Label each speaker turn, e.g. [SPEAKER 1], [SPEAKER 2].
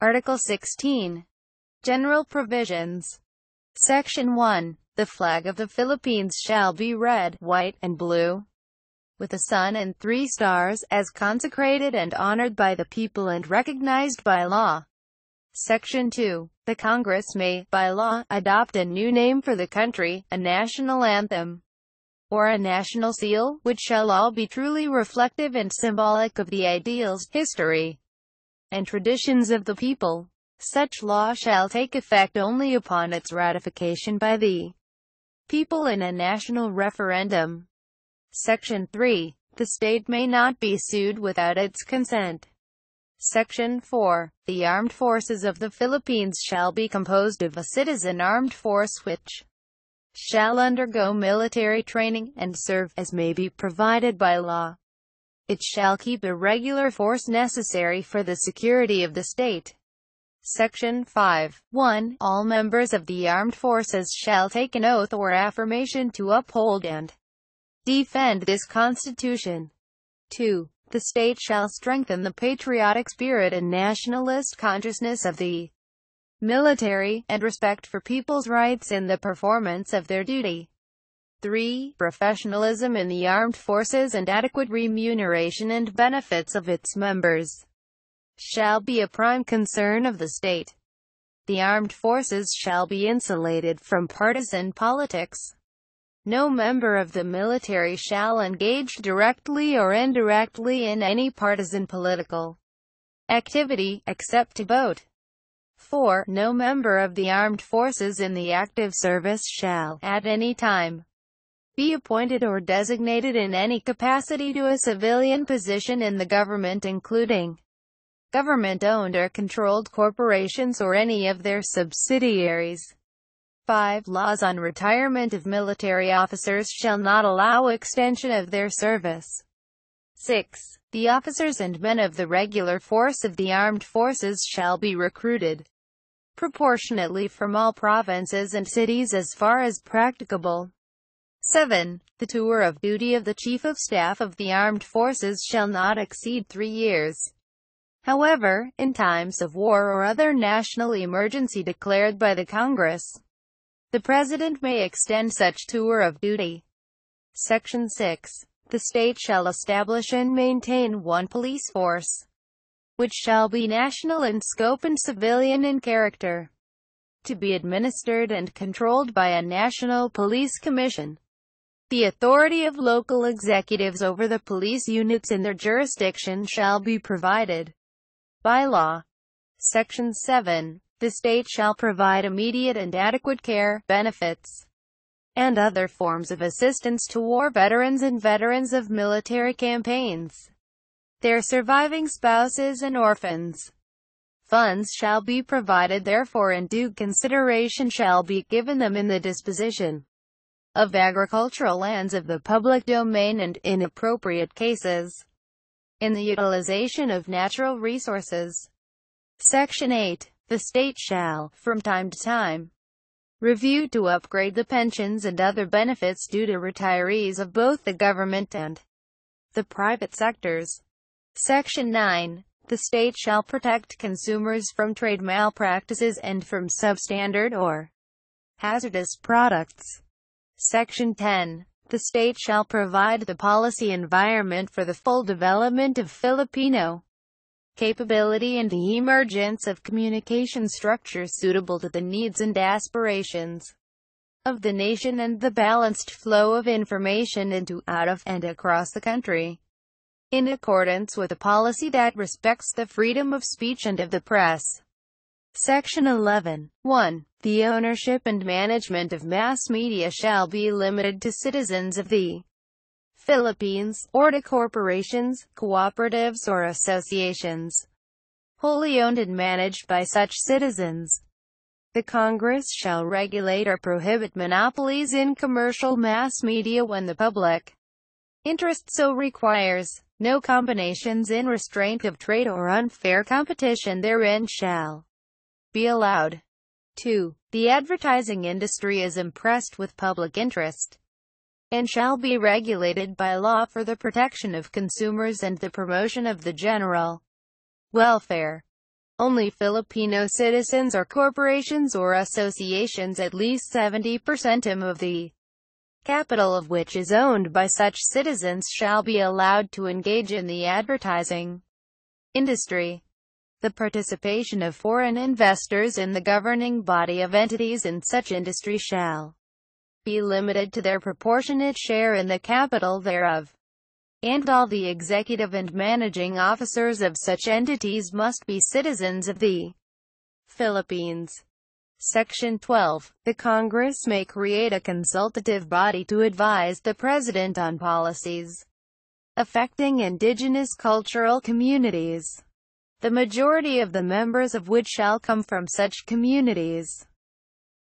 [SPEAKER 1] Article 16. General Provisions. Section 1. The flag of the Philippines shall be red, white, and blue, with a sun and 3 stars, as consecrated and honored by the people and recognized by law. Section 2. The Congress may, by law, adopt a new name for the country, a national anthem, or a national seal, which shall all be truly reflective and symbolic of the ideals, history, and traditions of the people. Such law shall take effect only upon its ratification by the people in a national referendum. Section 3. The state may not be sued without its consent. Section 4. The armed forces of the Philippines shall be composed of a citizen armed force which shall undergo military training, and serve, as may be provided by law. It shall keep a regular force necessary for the security of the state. Section 5. 1. All members of the armed forces shall take an oath or affirmation to uphold and defend this Constitution. 2. The state shall strengthen the patriotic spirit and nationalist consciousness of the military, and respect for people's rights in the performance of their duty. 3. Professionalism in the armed forces and adequate remuneration and benefits of its members shall be a prime concern of the state. The armed forces shall be insulated from partisan politics. No member of the military shall engage directly or indirectly in any partisan political activity, except to vote. 4. No member of the armed forces in the active service shall, at any time, be appointed or designated in any capacity to a civilian position in the government, including government-owned or controlled corporations or any of their subsidiaries. 5. Laws on retirement of military officers shall not allow extension of their service. 6. The officers and men of the regular force of the armed forces shall be recruited proportionately from all provinces and cities as far as practicable. 7. The tour of duty of the Chief of Staff of the Armed Forces shall not exceed 3 years. However, in times of war or other national emergency declared by the Congress, the President may extend such tour of duty. Section 6. The state shall establish and maintain one police force, which shall be national in scope and civilian in character, to be administered and controlled by a National Police Commission. The authority of local executives over the police units in their jurisdiction shall be provided by law. Section 7. The state shall provide immediate and adequate care, benefits, and other forms of assistance to war veterans and veterans of military campaigns, their surviving spouses and orphans. Funds shall be provided therefore, and due consideration shall be given them in the disposition of agricultural lands of the public domain, and, in appropriate cases, in the utilization of natural resources. Section 8. The state shall, from time to time, review to upgrade the pensions and other benefits due to retirees of both the government and the private sectors. Section 9. The state shall protect consumers from trade malpractices and from substandard or hazardous products. Section 10. The state shall provide the policy environment for the full development of Filipino capability and the emergence of communication structures suitable to the needs and aspirations of the nation, and the balanced flow of information into, out of, and across the country, in accordance with a policy that respects the freedom of speech and of the press. Section 11. 1. The ownership and management of mass media shall be limited to citizens of the Philippines, or to corporations, cooperatives or associations wholly owned and managed by such citizens. The Congress shall regulate or prohibit monopolies in commercial mass media when the public interest so requires. No combinations in restraint of trade or unfair competition therein shall be allowed. 2. The advertising industry is impressed with public interest, and shall be regulated by law for the protection of consumers and the promotion of the general welfare. Only Filipino citizens or corporations or associations at least 70% of the capital of which is owned by such citizens shall be allowed to engage in the advertising industry. The participation of foreign investors in the governing body of entities in such industry shall be limited to their proportionate share in the capital thereof, and all the executive and managing officers of such entities must be citizens of the Philippines. Section 12. The Congress may create a consultative body to advise the President on policies affecting indigenous cultural communities, the majority of the members of which shall come from such communities.